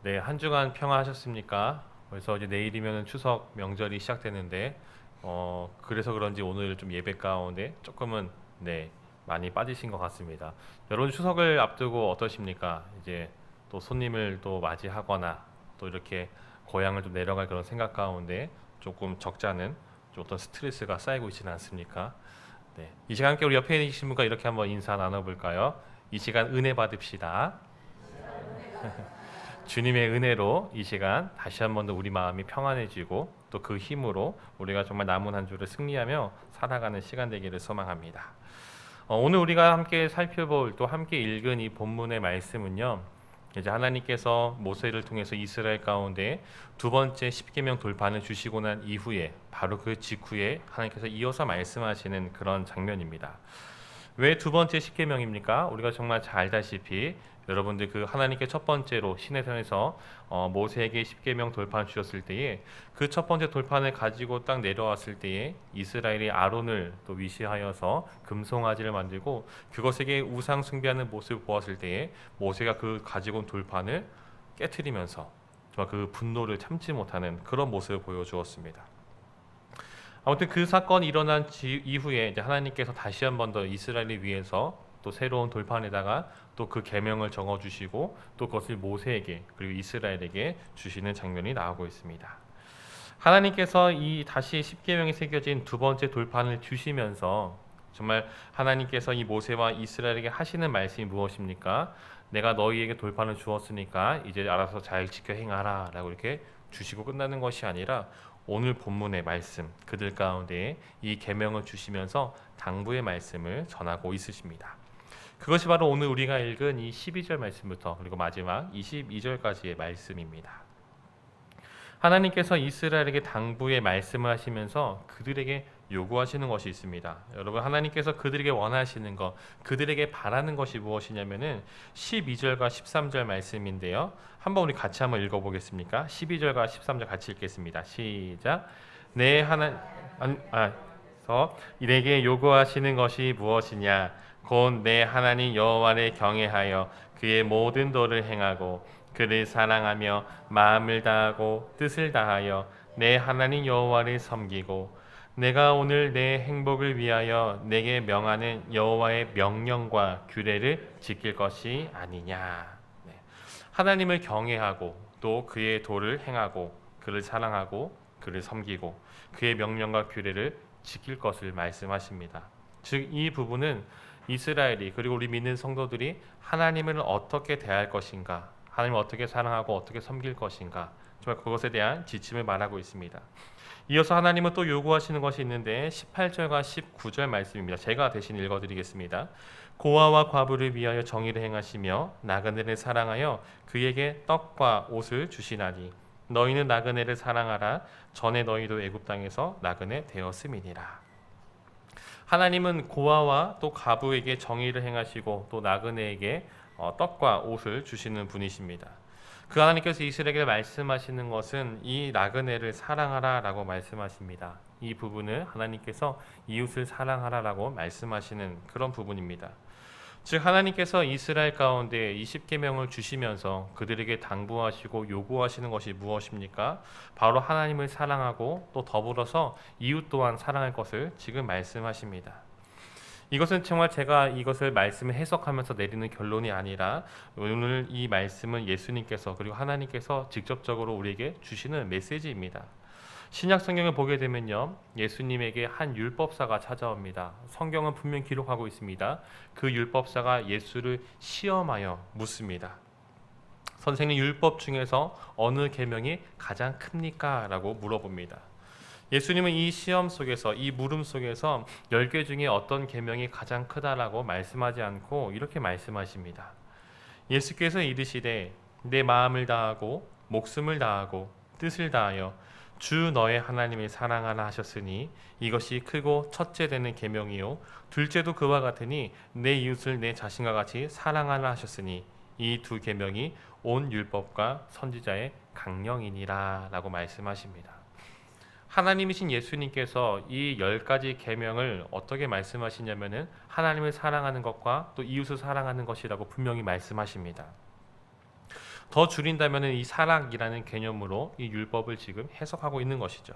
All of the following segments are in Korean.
네, 한 주간 평화하셨습니까? 벌써 이제 내일이면 추석 명절이 시작되는데, 그래서 그런지 오늘 좀 예배 가운데 조금은 네, 많이 빠지신 것 같습니다. 여러분 추석을 앞두고 어떠십니까? 이제 또 손님을 또 맞이하거나 또 이렇게 고향을 좀 내려갈 그런 생각 가운데 조금 적잖은 좀 어떤 스트레스가 쌓이고 있지는 않습니까? 네, 이 시간 함께 우리 옆에 계신 분과 이렇게 한번 인사 나눠볼까요? 이 시간 은혜 받읍시다. 주님의 은혜로 이 시간 다시 한 번 더 우리 마음이 평안해지고 또 그 힘으로 우리가 정말 남은 한 주를 승리하며 살아가는 시간 되기를 소망합니다. 오늘 우리가 함께 살펴볼 또 함께 읽은 이 본문의 말씀은요. 이제 하나님께서 모세를 통해서 이스라엘 가운데 두 번째 십계명 돌판을 주시고 난 이후에 바로 그 직후에 하나님께서 이어서 말씀하시는 그런 장면입니다. 왜 두 번째 십계명입니까? 우리가 정말 잘 알다시피 여러분들 그 하나님께 첫 번째로 시내산에서 모세에게 십계명 돌판 주셨을 때에 그 첫 번째 돌판을 가지고 딱 내려왔을 때에 이스라엘이 아론을 또 위시하여서 금송아지를 만들고 그것에게 우상 숭배하는 모습을 보았을 때에 모세가 그 가지고 온 돌판을 깨트리면서 정말 그 분노를 참지 못하는 그런 모습을 보여주었습니다. 아무튼 그 사건이 일어난 이후에 이제 하나님께서 다시 한 번 더 이스라엘을 위해서 또 새로운 돌판에다가 또 그 계명을 적어 주시고 또 그것을 모세에게 그리고 이스라엘에게 주시는 장면이 나오고 있습니다. 하나님께서 이 다시 십계명이 새겨진 두 번째 돌판을 주시면서 정말 하나님께서 이 모세와 이스라엘에게 하시는 말씀이 무엇입니까? 내가 너희에게 돌판을 주었으니까 이제 알아서 잘 지켜 행하라 라고 이렇게 주시고 끝나는 것이 아니라 오늘 본문의 말씀 그들 가운데 이 계명을 주시면서 당부의 말씀을 전하고 있으십니다. 그것이 바로 오늘 우리가 읽은 이 12절 말씀부터 그리고 마지막 22절까지의 말씀입니다. 하나님께서 이스라엘에게 당부의 말씀을 하시면서 그들에게 요구하시는 것이 있습니다. 여러분 하나님께서 그들에게 원하시는 것, 그들에게 바라는 것이 무엇이냐면은 12절과 13절 말씀인데요. 한번 우리 같이 한번 읽어보겠습니까? 12절과 13절 같이 읽겠습니다. 시작. 내 내게 요구하시는 것이 무엇이냐? 곧 내 하나님 여호와를 경외하여 그의 모든 도를 행하고 그를 사랑하며 마음을 다하고 뜻을 다하여 내 하나님 여호와를 섬기고 내가 오늘 내 행복을 위하여 내게 명하는 여호와의 명령과 규례를 지킬 것이 아니냐. 네. 하나님을 경외하고 또 그의 도를 행하고 그를 사랑하고 그를 섬기고 그의 명령과 규례를 지킬 것을 말씀하십니다. 즉 이 부분은 이스라엘이 그리고 우리 믿는 성도들이 하나님을 어떻게 대할 것인가, 하나님을 어떻게 사랑하고 어떻게 섬길 것인가, 정말 그것에 대한 지침을 말하고 있습니다. 이어서 하나님은 또 요구하시는 것이 있는데 18절과 19절 말씀입니다. 제가 대신 읽어드리겠습니다. 고아와 과부를 위하여 정의를 행하시며 나그네를 사랑하여 그에게 떡과 옷을 주시나니 너희는 나그네를 사랑하라. 전에 너희도 애굽 땅에서 나그네 되었음이니라. 하나님은 고아와 또 과부에게 정의를 행하시고 또 나그네에게 떡과 옷을 주시는 분이십니다. 그 하나님께서 이스라엘에게 말씀하시는 것은 이 나그네를 사랑하라라고 말씀하십니다. 이 부분을 하나님께서 이웃을 사랑하라라고 말씀하시는 그런 부분입니다. 즉 하나님께서 이스라엘 가운데 이 십계명을 주시면서 그들에게 당부하시고 요구하시는 것이 무엇입니까? 바로 하나님을 사랑하고 또 더불어서 이웃 또한 사랑할 것을 지금 말씀하십니다. 이것은 정말 제가 이것을 말씀을 해석하면서 내리는 결론이 아니라 오늘 이 말씀은 예수님께서 그리고 하나님께서 직접적으로 우리에게 주시는 메시지입니다. 신약 성경을 보게 되면요, 예수님에게 한 율법사가 찾아옵니다. 성경은 분명 기록하고 있습니다. 그 율법사가 예수를 시험하여 묻습니다. 선생님, 율법 중에서 어느 계명이 가장 큽니까? 라고 물어봅니다. 예수님은 이 시험 속에서 이 물음 속에서 10개 중에 어떤 계명이 가장 크다라고 말씀하지 않고 이렇게 말씀하십니다. 예수께서 이르시되 내 마음을 다하고 목숨을 다하고 뜻을 다하여 주 너의 하나님을 사랑하라 하셨으니 이것이 크고 첫째 되는 계명이요 둘째도 그와 같으니 내 이웃을 내 자신과 같이 사랑하라 하셨으니 이 두 계명이 온 율법과 선지자의 강령이니라 라고 말씀하십니다. 하나님이신 예수님께서 이 10가지 계명을 어떻게 말씀하시냐면은 하나님을 사랑하는 것과 또 이웃을 사랑하는 것이라고 분명히 말씀하십니다. 더 줄인다면 이 사랑이라는 개념으로 이 율법을 지금 해석하고 있는 것이죠.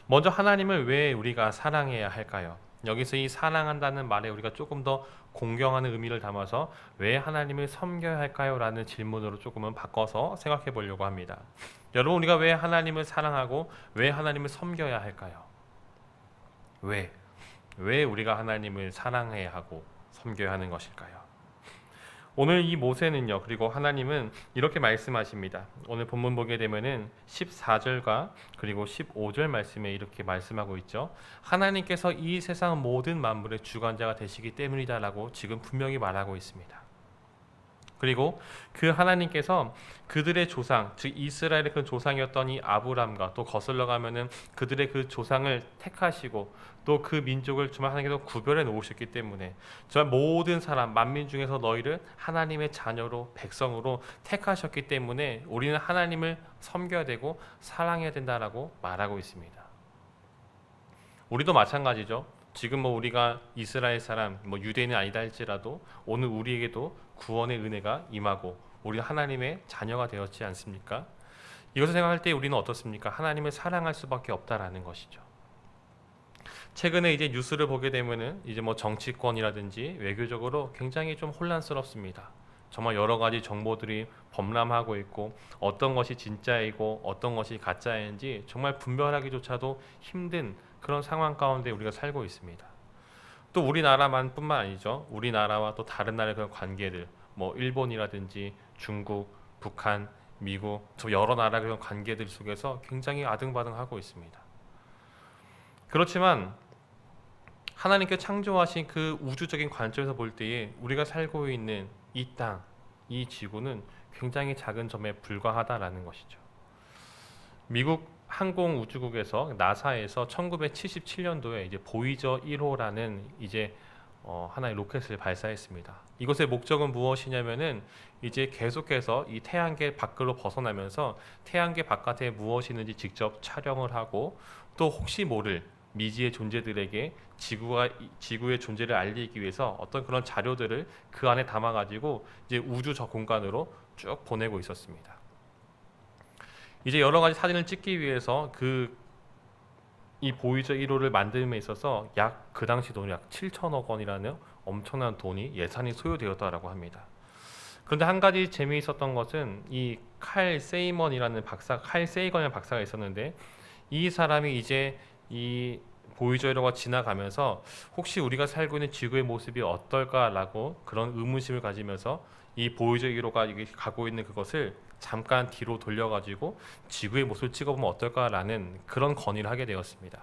먼저 하나님을 왜 우리가 사랑해야 할까요? 여기서 이 사랑한다는 말에 우리가 조금 더 공경하는 의미를 담아서 왜 하나님을 섬겨야 할까요? 라는 질문으로 조금은 바꿔서 생각해 보려고 합니다. 여러분, 우리가 왜 하나님을 사랑하고 왜 하나님을 섬겨야 할까요? 왜 우리가 하나님을 사랑해야 하고 섬겨야 하는 것일까요? 오늘 이 모세는요, 그리고 하나님은 이렇게 말씀하십니다. 오늘 본문 보게 되면은 14절과 그리고 15절 말씀에 이렇게 말씀하고 있죠. 하나님께서 이 세상 모든 만물의 주관자가 되시기 때문이다라고 지금 분명히 말하고 있습니다. 그리고 그 하나님께서 그들의 조상, 즉 이스라엘의 그 조상이었던 이 아브람과 또 거슬러 가면은 그들의 그 조상을 택하시고 또 그 민족을 정말 하나님께서 구별해 놓으셨기 때문에 정말 모든 사람 만민 중에서 너희를 하나님의 자녀로 백성으로 택하셨기 때문에 우리는 하나님을 섬겨야 되고 사랑해야 된다라고 말하고 있습니다. 우리도 마찬가지죠. 지금 우리가 이스라엘 사람, 유대인이 아니다 할지라도 오늘 우리에게도 구원의 은혜가 임하고 우리 하나님의 자녀가 되었지 않습니까? 이것을 생각할 때 우리는 어떻습니까? 하나님을 사랑할 수밖에 없다라는 것이죠. 최근에 이제 뉴스를 보게 되면은 이제 정치권이라든지 외교적으로 굉장히 좀 혼란스럽습니다. 정말 여러 가지 정보들이 범람하고 있고 어떤 것이 진짜이고 어떤 것이 가짜인지 정말 분별하기조차도 힘든 그런 상황 가운데 우리가 살고 있습니다. 또 우리나라만뿐만 아니죠. 우리나라와 또 다른 나라의 그런 관계들, 일본이라든지 중국, 북한, 미국, 여러 나라의 그런 관계들 속에서 굉장히 아등바등하고 있습니다. 그렇지만 하나님께 창조하신 그 우주적인 관점에서 볼 때에 우리가 살고 있는 이 땅, 이 지구는 굉장히 작은 점에 불과하다라는 것이죠. 미국 항공우주국에서 나사에서 1977년도에 이제 보이저 1호라는 이제 하나의 로켓을 발사했습니다. 이것의 목적은 무엇이냐면은 이제 계속해서 이 태양계 밖으로 벗어나면서 태양계 바깥에 무엇이 있는지 직접 촬영을 하고 또 혹시 모를 미지의 존재들에게 지구의 존재를 알리기 위해서 어떤 그런 자료들을 그 안에 담아가지고 이제 우주 저 공간으로 쭉 보내고 있었습니다. 이제 여러 가지 사진을 찍기 위해서 이 보이저 1호를 만듦에 있어서 그 당시 돈이 약 7천억 원이라는 엄청난 돈이 예산이 소요되었다라고 합니다. 그런데 한 가지 재미있었던 것은 이 칼 세이건이라는 박사가 있었는데 이 사람이 이제 이 보이저 1호가 지나가면서 혹시 우리가 살고 있는 지구의 모습이 어떨까라고 그런 의문심을 가지면서 이 보이저 1호가 가고 있는 그것을 잠깐 뒤로 돌려가지고 지구의 모습을 찍어보면 어떨까라는 그런 건의를 하게 되었습니다.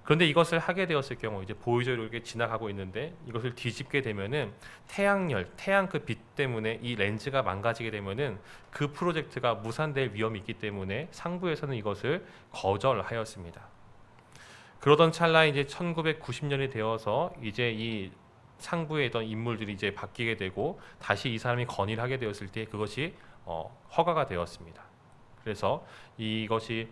그런데 이것을 하게 되었을 경우 이제 보이저 1호가 이렇게 지나가고 있는데 이것을 뒤집게 되면은 태양 그 빛 때문에 이 렌즈가 망가지게 되면은 그 프로젝트가 무산될 위험이 있기 때문에 상부에서는 이것을 거절하였습니다. 그러던 찰나에 이제 1990년이 되어서 이제 이 상부에 있던 인물들이 이제 바뀌게 되고 다시 이 사람이 건의를 하게 되었을 때 그것이 허가가 되었습니다. 그래서 이것이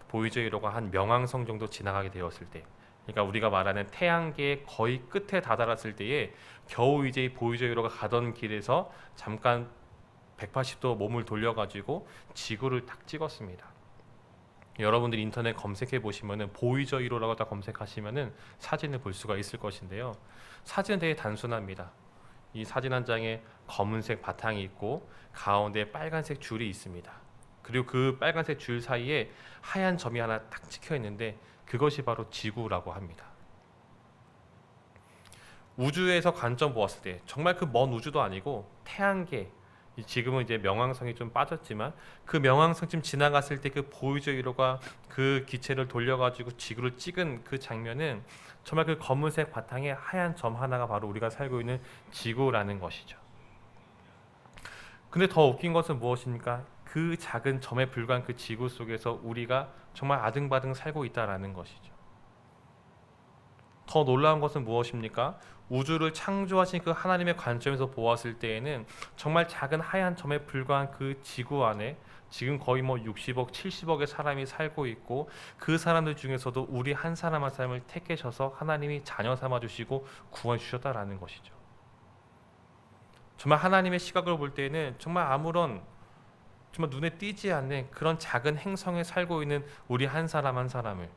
보이저 1호가 한 명왕성 정도 지나가게 되었을 때, 그러니까 우리가 말하는 태양계의 거의 끝에 다다랐을 때에 겨우 이제 보이저 1호가 가던 길에서 잠깐 180도 몸을 돌려가지고 지구를 딱 찍었습니다. 여러분들이 인터넷 검색해 보시면은 보이저 1호라고 딱 검색하시면은 사진을 볼 수가 있을 것인데요. 사진은 되게 단순합니다. 이 사진 한 장에 검은색 바탕이 있고 가운데 빨간색 줄이 있습니다. 그리고 그 빨간색 줄 사이에 하얀 점이 하나 딱 찍혀 있는데 그것이 바로 지구라고 합니다. 우주에서 관점 보았을 때 정말 그 먼 우주도 아니고 태양계, 지금은 이제 명왕성이 좀 빠졌지만 그 명왕성쯤 지나갔을 때 그 보이저 1호가 그 기체를 돌려가지고 지구를 찍은 그 장면은 정말 그 검은색 바탕에 하얀 점 하나가 바로 우리가 살고 있는 지구라는 것이죠. 근데 더 웃긴 것은 무엇입니까? 그 작은 점에 불과한 그 지구 속에서 우리가 정말 아등바등 살고 있다라는 것이죠. 더 놀라운 것은 무엇입니까? 우주를 창조하신 그 하나님의 관점에서 보았을 때에는 정말 작은 하얀 점에 불과한 그 지구 안에 지금 거의 60억, 70억의 사람이 살고 있고 그 사람들 중에서도 우리 한 사람 한 사람을 택하셔서 하나님이 자녀 삼아 주시고 구원해 주셨다라는 것이죠. 정말 하나님의 시각으로 볼 때에는 정말 아무런 정말 눈에 띄지 않는 그런 작은 행성에 살고 있는 우리 한 사람 한 사람을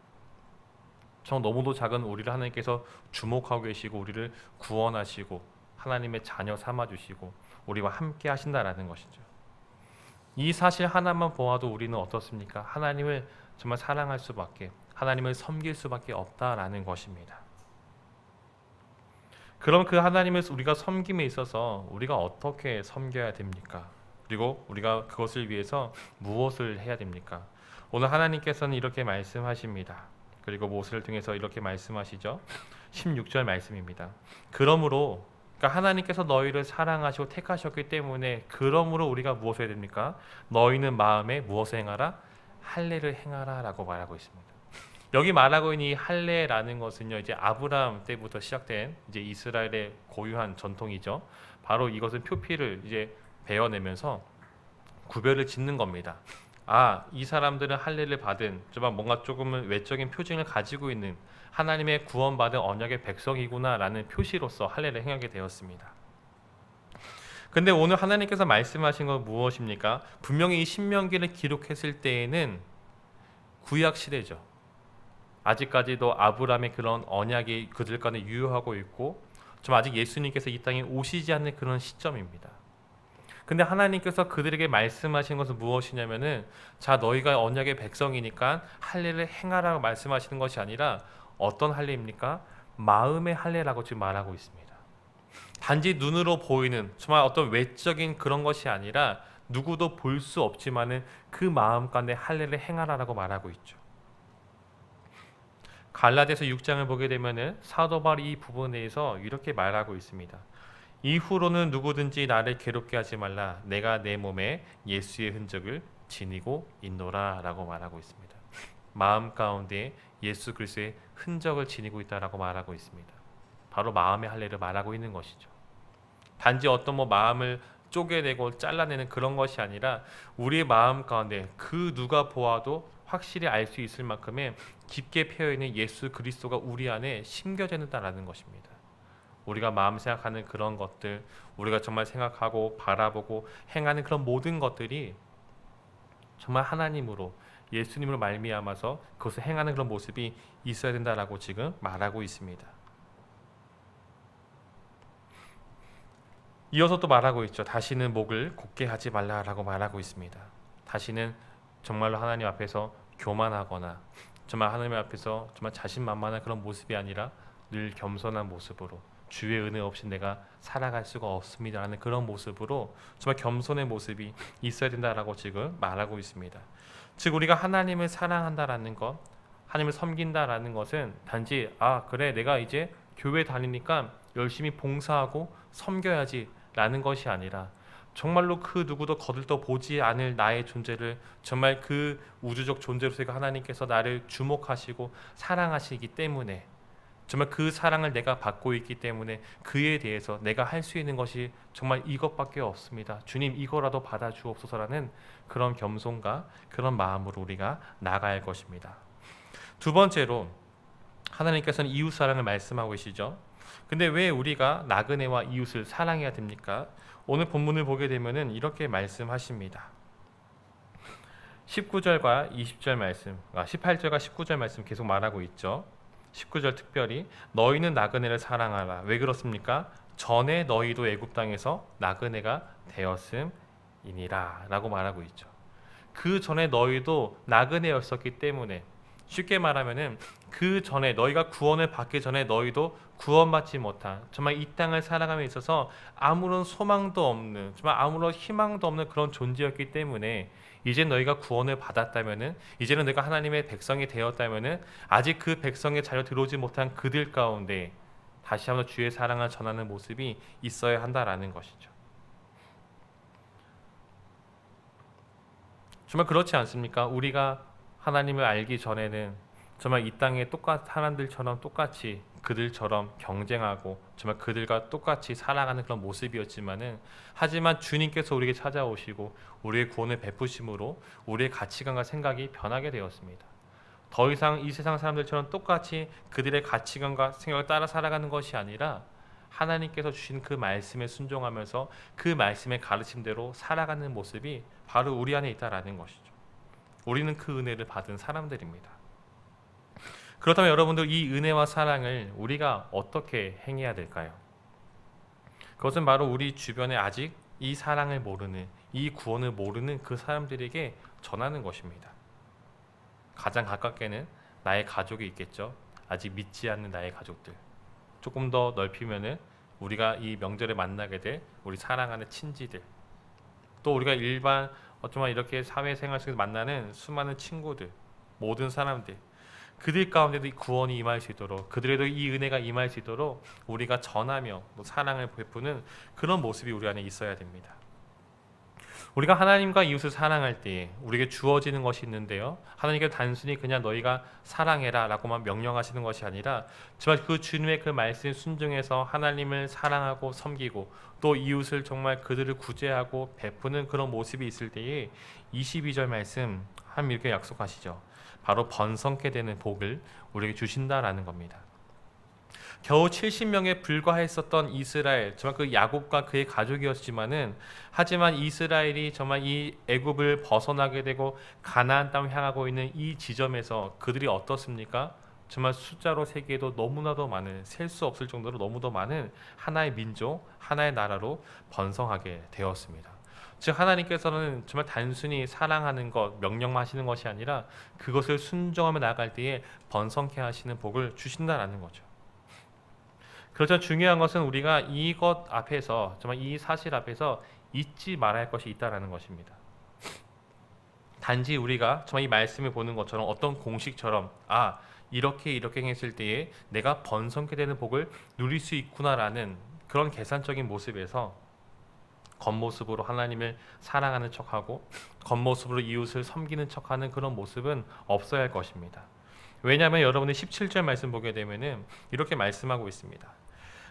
정말 너무도 작은 우리를 하나님께서 주목하고 계시고 우리를 구원하시고 하나님의 자녀 삼아주시고 우리와 함께 하신다라는 것이죠. 이 사실 하나만 보아도 우리는 어떻습니까? 하나님을 정말 사랑할 수밖에, 하나님을 섬길 수밖에 없다라는 것입니다. 그럼 그 하나님을 우리가 섬김에 있어서 우리가 어떻게 섬겨야 됩니까? 그리고 우리가 그것을 위해서 무엇을 해야 됩니까? 오늘 하나님께서는 이렇게 말씀하십니다. 그리고 모세를 통해서 이렇게 말씀하시죠. 16절 말씀입니다. 그러므로 그러니까 하나님께서 너희를 사랑하시고 택하셨기 때문에 그러므로 우리가 무엇을 해야 됩니까? 너희는 마음에 무엇을 행하라? 할례를 행하라 라고 말하고 있습니다. 여기 말하고 있는 이 할례라는 것은요, 이제 아브라함 때부터 시작된 이제 이스라엘의 고유한 전통이죠. 바로 이것은 표피를 이제 베어내면서 구별을 짓는 겁니다. 아, 이 사람들은 할례를 받은 정말 뭔가 조금은 외적인 표징을 가지고 있는 하나님의 구원받은 언약의 백성이구나라는 표시로서 할례를 행하게 되었습니다. 근데 오늘 하나님께서 말씀하신 건 무엇입니까? 분명히 이 신명기를 기록했을 때에는 구약 시대죠. 아직까지도 아브라함의 그런 언약이 그들 간에 유효하고 있고 좀 아직 예수님께서 이 땅에 오시지 않는 그런 시점입니다. 근데 하나님께서 그들에게 말씀하신 것은 무엇이냐면은 자, 너희가 언약의 백성이니까 할례를 행하라고 말씀하시는 것이 아니라 어떤 할례입니까? 마음의 할례라고 지금 말하고 있습니다. 단지 눈으로 보이는 정말 어떤 외적인 그런 것이 아니라 누구도 볼 수 없지만은 그 마음 가운데 할례를 행하라라고 말하고 있죠. 갈라디아서 6장을 보게 되면은 사도 바울이 이 부분에 대해서 이렇게 말하고 있습니다. 이후로는 누구든지 나를 괴롭게 하지 말라. 내가 내 몸에 예수의 흔적을 지니고 있노라 라고 말하고 있습니다. 마음 가운데 예수 그리스도의 흔적을 지니고 있다라고 말하고 있습니다. 바로 마음의 할례를 말하고 있는 것이죠. 단지 어떤 마음을 쪼개내고 잘라내는 그런 것이 아니라 우리의 마음 가운데 그 누가 보아도 확실히 알 수 있을 만큼의 깊게 패여있는 예수 그리스도가 우리 안에 심겨진다라는 것입니다. 우리가 마음 생각하는 그런 것들, 우리가 정말 생각하고 바라보고 행하는 그런 모든 것들이 정말 하나님으로 예수님으로 말미암아서 그것을 행하는 그런 모습이 있어야 된다라고 지금 말하고 있습니다. 이어서 또 말하고 있죠. 다시는 목을 곧게 하지 말라라고 말하고 있습니다. 다시는 정말로 하나님 앞에서 교만하거나 정말 하나님 앞에서 정말 자신만만한 그런 모습이 아니라 늘 겸손한 모습으로 주의 은혜 없이 내가 살아갈 수가 없습니다라는 그런 모습으로 정말 겸손의 모습이 있어야 된다라고 지금 말하고 있습니다. 즉 우리가 하나님을 사랑한다라는 것, 하나님을 섬긴다라는 것은 단지 아 그래 내가 이제 교회 다니니까 열심히 봉사하고 섬겨야지라는 것이 아니라 정말로 그 누구도 거들떠 보지 않을 나의 존재를 정말 그 우주적 존재로서 하나님께서 나를 주목하시고 사랑하시기 때문에 정말 그 사랑을 내가 받고 있기 때문에 그에 대해서 내가 할 수 있는 것이 정말 이것밖에 없습니다. 주님 이거라도 받아주옵소서라는 그런 겸손과 그런 마음으로 우리가 나아갈 것입니다. 두 번째로 하나님께서는 이웃 사랑을 말씀하고 계시죠. 근데 왜 우리가 나그네와 이웃을 사랑해야 됩니까? 오늘 본문을 보게 되면은 이렇게 말씀하십니다. 19절과 20절 말씀, 18절과 19절 말씀 계속 말하고 있죠. 19절 특별히 너희는 나그네를 사랑하라. 왜 그렇습니까? 전에 너희도 애굽 땅에서 나그네가 되었음이니라 라고 말하고 있죠. 그 전에 너희도 나그네였었기 때문에 쉽게 말하면은 그 전에 너희가 구원을 받기 전에 너희도 구원받지 못한 정말 이 땅을 살아감에 있어서 아무런 소망도 없는 정말 아무런 희망도 없는 그런 존재였기 때문에 이제 너희가 구원을 받았다면은 이제는 너희가 하나님의 백성이 되었다면은 아직 그 백성의 자리에 들어오지 못한 그들 가운데 다시 한번 주의 사랑을 전하는 모습이 있어야 한다라는 것이죠. 정말 그렇지 않습니까? 우리가 하나님을 알기 전에는 정말 이 땅에 사람들처럼 똑같이 그들처럼 경쟁하고 정말 그들과 똑같이 살아가는 그런 모습이었지만은 하지만 주님께서 우리에게 찾아오시고 우리의 구원을 베푸심으로 우리의 가치관과 생각이 변하게 되었습니다. 더 이상 이 세상 사람들처럼 똑같이 그들의 가치관과 생각을 따라 살아가는 것이 아니라 하나님께서 주신 그 말씀에 순종하면서 그 말씀의 가르침대로 살아가는 모습이 바로 우리 안에 있다라는 것이죠. 우리는 그 은혜를 받은 사람들입니다. 그렇다면 여러분들, 이 은혜와 사랑을 우리가 어떻게 행해야 될까요? 그것은 바로 우리 주변에 아직 이 사랑을 모르는, 이 구원을 모르는 그 사람들에게 전하는 것입니다. 가장 가깝게는 나의 가족이 있겠죠. 아직 믿지 않는 나의 가족들. 조금 더 넓히면은 우리가 이 명절에 만나게 될 우리 사랑하는 친지들, 또 우리가 일반 어쩌면 이렇게 사회생활 속에서 만나는 수많은 친구들, 모든 사람들, 그들 가운데도 이 구원이 임할 수 있도록, 그들에도 이 은혜가 임할 수 있도록 우리가 전하며 또 사랑을 베푸는 그런 모습이 우리 안에 있어야 됩니다. 우리가 하나님과 이웃을 사랑할 때 우리에게 주어지는 것이 있는데요, 하나님께서 단순히 그냥 너희가 사랑해라 라고만 명령하시는 것이 아니라 정말 그 주님의 그 말씀에 순종해서 하나님을 사랑하고 섬기고 또 이웃을 정말 그들을 구제하고 베푸는 그런 모습이 있을 때에 22절 말씀 하나님 이렇게 약속하시죠. 바로 번성케 되는 복을 우리에게 주신다라는 겁니다. 겨우 70명에 불과했었던 이스라엘, 정말 그 야곱과 그의 가족이었지만은, 하지만 이스라엘이 정말 이 애굽을 벗어나게 되고 가나안 땅을 향하고 있는 이 지점에서 그들이 어떻습니까? 정말 숫자로 세기에도 너무나도 많은, 셀 수 없을 정도로 너무도 많은 하나의 민족, 하나의 나라로 번성하게 되었습니다. 즉 하나님께서는 정말 단순히 사랑하는 것, 명령만 하시는 것이 아니라 그것을 순종하며 나아갈 때에 번성케 하시는 복을 주신다라는 거죠. 그렇지만 중요한 것은 우리가 이것 앞에서, 정말 이 사실 앞에서 잊지 말아야 할 것이 있다라는 것입니다. 단지 우리가 정말 이 말씀을 보는 것처럼 어떤 공식처럼 이렇게 했을 때에 내가 번성케 되는 복을 누릴 수 있구나라는 그런 계산적인 모습에서 겉모습으로 하나님을 사랑하는 척하고 겉모습으로 이웃을 섬기는 척하는 그런 모습은 없어야 할 것입니다. 왜냐하면 여러분의 17절 말씀 보게 되면은 이렇게 말씀하고 있습니다.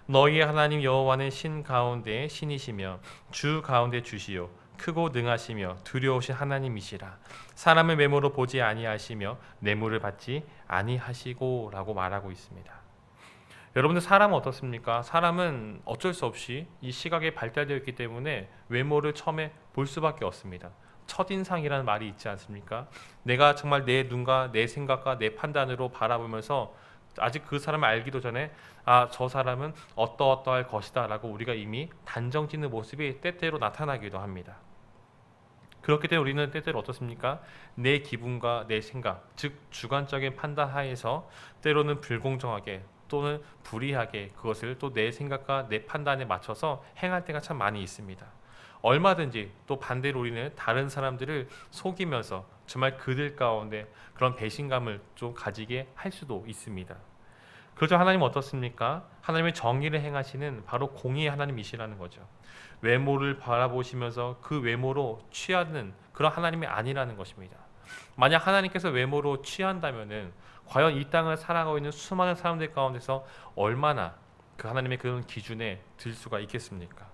너희의 하나님 여호와는 신 가운데 신이시며 주 가운데 주시요 크고 능하시며 두려우신 하나님이시라. 사람을 메모로 보지 아니하시며 뇌물을 받지 아니하시고 라고 말하고 있습니다. 여러분들, 사람은 어떻습니까? 사람은 어쩔 수 없이 이 시각에 발달되어 있기 때문에 외모를 처음에 볼 수밖에 없습니다. 첫인상이라는 말이 있지 않습니까? 내가 정말 내 눈과 내 생각과 내 판단으로 바라보면서 아직 그 사람을 알기도 전에 저 사람은 어떠어떠할 것이다 라고 우리가 이미 단정짓는 모습이 때때로 나타나기도 합니다. 그렇기 때문에 우리는 때때로 어떻습니까? 내 기분과 내 생각, 즉 주관적인 판단 하에서 때로는 불공정하게 또는 불이하게 그것을 또 내 생각과 내 판단에 맞춰서 행할 때가 참 많이 있습니다. 얼마든지 또 반대로 우리는 다른 사람들을 속이면서 정말 그들 가운데 그런 배신감을 좀 가지게 할 수도 있습니다. 그렇죠. 하나님은 어떻습니까? 하나님의 정의를 행하시는 바로 공의의 하나님이시라는 거죠. 외모를 바라보시면서 그 외모로 취하는 그런 하나님이 아니라는 것입니다. 만약 하나님께서 외모로 취한다면은 과연 이 땅을 살아가고 있는 수많은 사람들 가운데서 얼마나 그 하나님의 그런 기준에 들 수가 있겠습니까?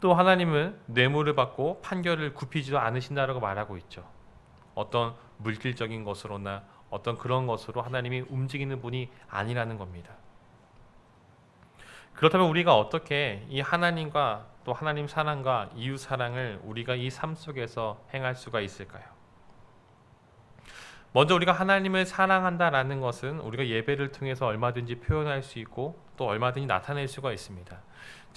또 하나님은 뇌물을 받고 판결을 굽히지도 않으신다라고 말하고 있죠. 어떤 물질적인 것으로나 어떤 그런 것으로 하나님이 움직이는 분이 아니라는 겁니다. 그렇다면 우리가 어떻게 이 하나님과 또 하나님 사랑과 이웃 사랑을 우리가 이 삶 속에서 행할 수가 있을까요? 먼저 우리가 하나님을 사랑한다라는 것은 우리가 예배를 통해서 얼마든지 표현할 수 있고 또 얼마든지 나타낼 수가 있습니다.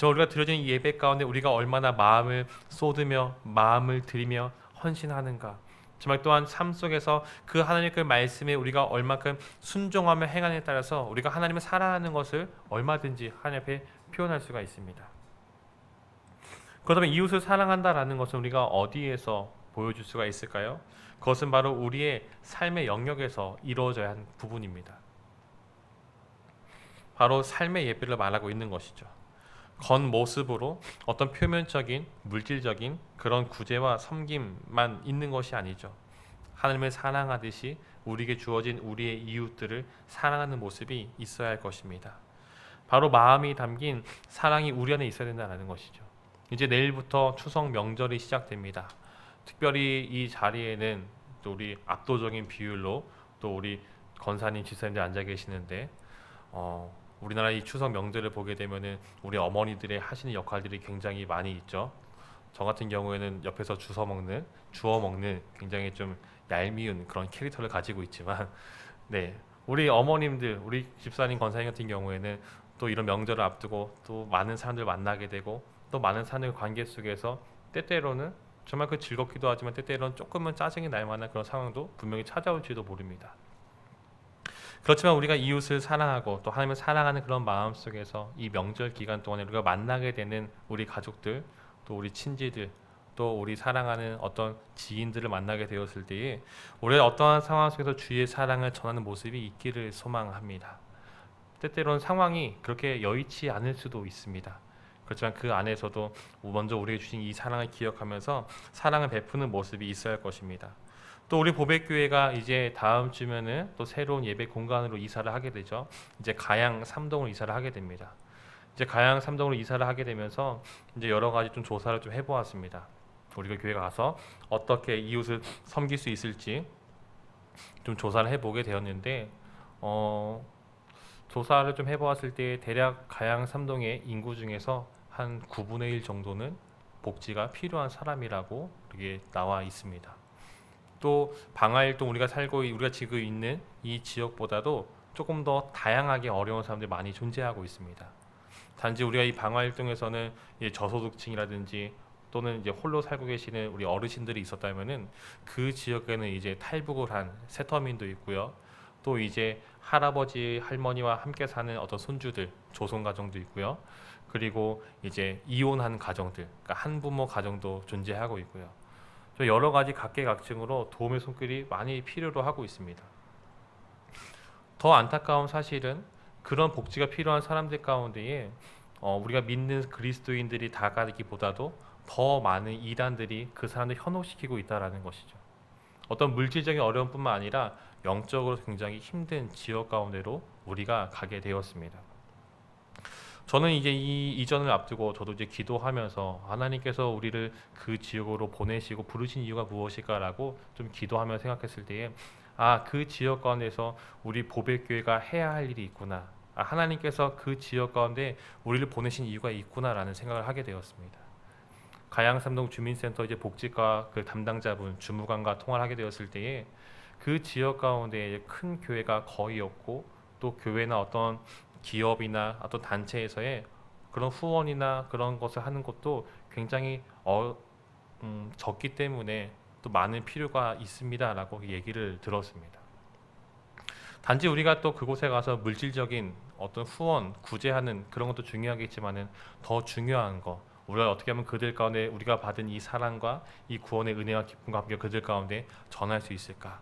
우리가 드려진 이 예배 가운데 우리가 얼마나 마음을 쏟으며 마음을 들이며 헌신하는가, 정말 또한 삶 속에서 그 하나님의 그 말씀에 우리가 얼마큼 순종하며 행하느냐에 따라서 우리가 하나님을 사랑하는 것을 얼마든지 하나님 앞에 표현할 수가 있습니다. 그렇다면 이웃을 사랑한다라는 것은 우리가 어디에서 보여줄 수가 있을까요? 그것은 바로 우리의 삶의 영역에서 이루어져야 하는 부분입니다. 바로 삶의 예배를 말하고 있는 것이죠. 겉모습으로 어떤 표면적인 물질적인 그런 구제와 섬김만 있는 것이 아니죠. 하나님을 사랑하듯이 우리에게 주어진 우리의 이웃들을 사랑하는 모습이 있어야 할 것입니다. 바로 마음이 담긴 사랑이 우리 안에 있어야 된다는 것이죠. 이제 내일부터 추석 명절이 시작됩니다. 특별히 이 자리에는 또 우리 압도적인 비율로 또 우리 권사님, 지사님들 앉아 계시는데 우리나라 이 추석 명절을 보게 되면은 우리 어머니들의 하시는 역할들이 굉장히 많이 있죠. 저 같은 경우에는 옆에서 주워 먹는 굉장히 좀 얄미운 그런 캐릭터를 가지고 있지만, 네, 우리 어머님들, 우리 집사님, 권사님 같은 경우에는 또 이런 명절을 앞두고 또 많은 사람들 만나게 되고 또 많은 사람들 관계 속에서 때때로는 정말 그 즐겁기도 하지만 때때로는 조금은 짜증이 날 만한 그런 상황도 분명히 찾아올지도 모릅니다. 그렇지만 우리가 이웃을 사랑하고 또 하나님을 사랑하는 그런 마음 속에서 이 명절 기간 동안에 우리가 만나게 되는 우리 가족들, 또 우리 친지들, 또 우리 사랑하는 어떤 지인들을 만나게 되었을 때에 우리가 어떠한 상황 속에서 주의 사랑을 전하는 모습이 있기를 소망합니다. 때때로는 상황이 그렇게 여의치 않을 수도 있습니다. 그렇지만 그 안에서도 먼저 우리에게 주신 이 사랑을 기억하면서 사랑을 베푸는 모습이 있어야 할 것입니다. 또 우리 보배교회가 이제 다음 주면은 또 새로운 예배 공간으로 이사를 하게 되죠. 이제 가양 3동으로 이사를 하게 됩니다. 이제 가양 3동으로 이사를 하게 되면서 이제 여러 가지 좀 조사를 좀 해보았습니다. 우리가 교회가 가서 어떻게 이웃을 섬길 수 있을지 좀 조사를 해보게 되었는데, 조사를 좀 해보았을 때 대략 가양 3동의 인구 중에서 한 9분의 1 정도는 복지가 필요한 사람이라고 이렇게 나와 있습니다. 또 방화일동 우리가 지금 있는 이 지역보다도 조금 더 다양하게 어려운 사람들이 많이 존재하고 있습니다. 단지 우리가 이 방화일동에서는 저소득층이라든지 또는 이제 홀로 살고 계시는 우리 어르신들이 있었다면은 그 지역에는 이제 탈북을 한 세터민도 있고요. 또 이제 할아버지 할머니와 함께 사는 어떤 손주들 조손 가정도 있고요. 그리고 이제 이혼한 가정들, 그러니까 한부모 가정도 존재하고 있고요. 여러 가지 각계각층으로 도움의 손길이 많이 필요로 하고 있습니다. 더 안타까운 사실은 그런 복지가 필요한 사람들 가운데에 우리가 믿는 그리스도인들이 다가기보다도 더 많은 이단들이 그 사람들 현혹시키고 있다는 것이죠. 어떤 물질적인 어려움뿐만 아니라 영적으로 굉장히 힘든 지역 가운데로 우리가 가게 되었습니다. 저는 이제 이 이전을 앞두고 저도 이제 기도하면서 하나님께서 우리를 그 지역으로 보내시고 부르신 이유가 무엇일까라고 좀 기도하며 생각했을 때에 그 지역 가운데서 우리 보배교회가 해야 할 일이 있구나. 하나님께서 그 지역 가운데 우리를 보내신 이유가 있구나라는 생각을 하게 되었습니다. 가양 3동 주민센터 이제 복지과 그 담당자분 주무관과 통화를 하게 되었을 때에 그 지역 가운데 큰 교회가 거의 없고 또 교회나 어떤 기업이나 어떤 단체에서의 그런 후원이나 그런 것을 하는 것도 굉장히 적기 때문에 또 많은 필요가 있습니다라고 얘기를 들었습니다. 단지 우리가 또 그곳에 가서 물질적인 어떤 후원, 구제하는 그런 것도 중요하겠지만은 더 중요한 거, 우리가 어떻게 하면 그들 가운데 우리가 받은 이 사랑과 이 구원의 은혜와 기쁨과 함께 그들 가운데 전할 수 있을까?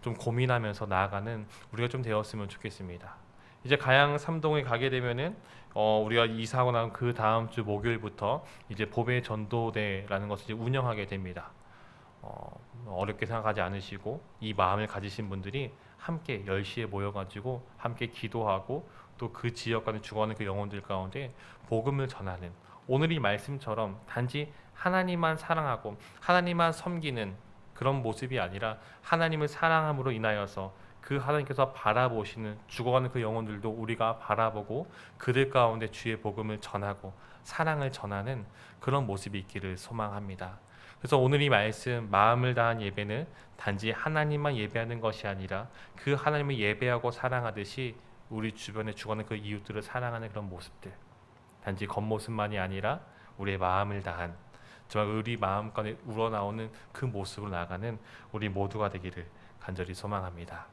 좀 고민하면서 나아가는 우리가 좀 되었으면 좋겠습니다. 이제 가양 3동에 가게 되면은 우리가 이사하고 난 그 다음 주 목요일부터 이제 보배 전도대라는 것을 이제 운영하게 됩니다. 어렵게 생각하지 않으시고 이 마음을 가지신 분들이 함께 10시에 모여가지고 함께 기도하고 또 그 지역 간에 죽어가는 그 영혼들 가운데 복음을 전하는, 오늘 이 말씀처럼 단지 하나님만 사랑하고 하나님만 섬기는 그런 모습이 아니라 하나님을 사랑함으로 인하여서 그 하나님께서 바라보시는 죽어가는 그 영혼들도 우리가 바라보고 그들 가운데 주의 복음을 전하고 사랑을 전하는 그런 모습이 있기를 소망합니다. 그래서 오늘 이 말씀 마음을 다한 예배는 단지 하나님만 예배하는 것이 아니라 그 하나님을 예배하고 사랑하듯이 우리 주변에 죽어가는 그 이웃들을 사랑하는 그런 모습들, 단지 겉모습만이 아니라 우리의 마음을 다한 정말 우리 마음 가운데 우러나오는 그 모습으로 나아가는 우리 모두가 되기를 간절히 소망합니다.